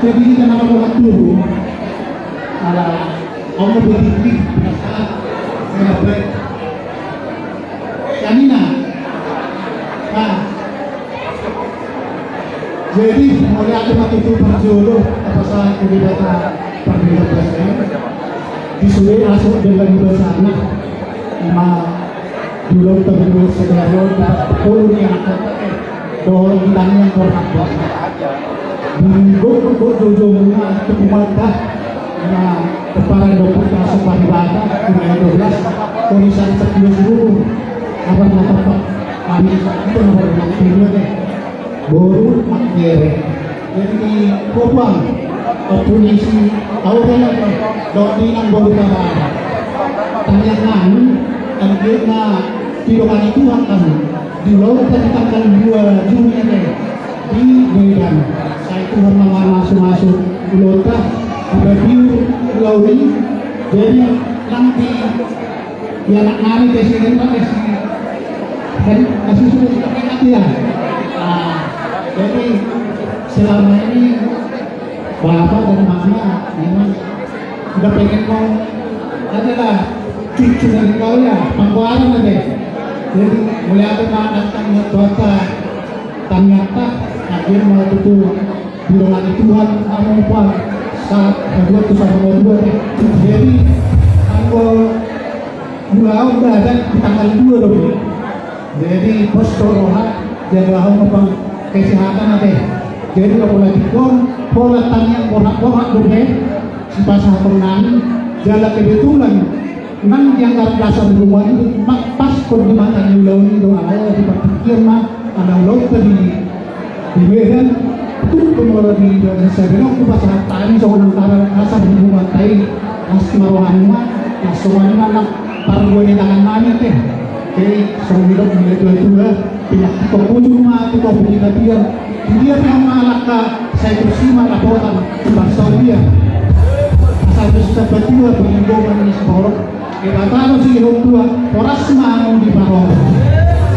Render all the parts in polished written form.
Jadi kita nama orang dulu, ada orang berdiri, berapa? Kanina, nah, jadi mulai aku mati itu berjodoh apa saat kebebasan perbedaan disuruh masuk dengan bersama lima dulu terus sekarang puluh yang doang yang korban minggu ujungnya kekumata na kepala dokter masuk paribata dengan 12 tulisan 10.000 apa apa kami itu nomor waktunya deh baru makere jadi korban polisi awalnya dotinan baru kabar tanyakan anggena tidokan itu akan di luar tentang 2 Juni deh di Medan saya itu masuk lota review lauri jadi nanti ya anak nari presiden kan kasih sudah nanti ya jadi selama ini bapak dan mama memang udah pengen mau adalah cucu dari kau ya pangkuaran aja jadi mulai ada datang buat ternyata akhirnya mau tutup bilangan Tuhan apa saat kedua itu sama dua jadi kalau mulai udah ada di tanggal 2 dong jadi pos roha jaga apa kesehatan ada jadi kalau lagi pola tanya porak dong si pasal penang jalan kebetulan memang yang dasar rumah itu pas koordinatan ulang itu ada di pikir mah ada ulang tadi di Medan itu kemudian di Indonesia aku pasal tani soal antara asal hubungan tai as marohan mah soalnya anak pargoy tangan mana teh jadi soal hidup itu lah pindah ke ujung mah itu kau punya dia yang malaka saya bersima laporan bahasa dia asal seperti itu pengendongan ini seorang kata si hidup tua oras mau di bawah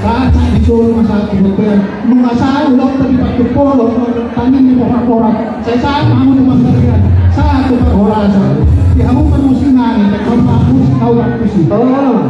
saat disuruh masalah kebutuhan mengasah ulang terlibat ke polo tanya di orang-orang saya saat mau di masyarakat saat itu berorasa ya kamu manusia ini kalau aku tahu aku sih oh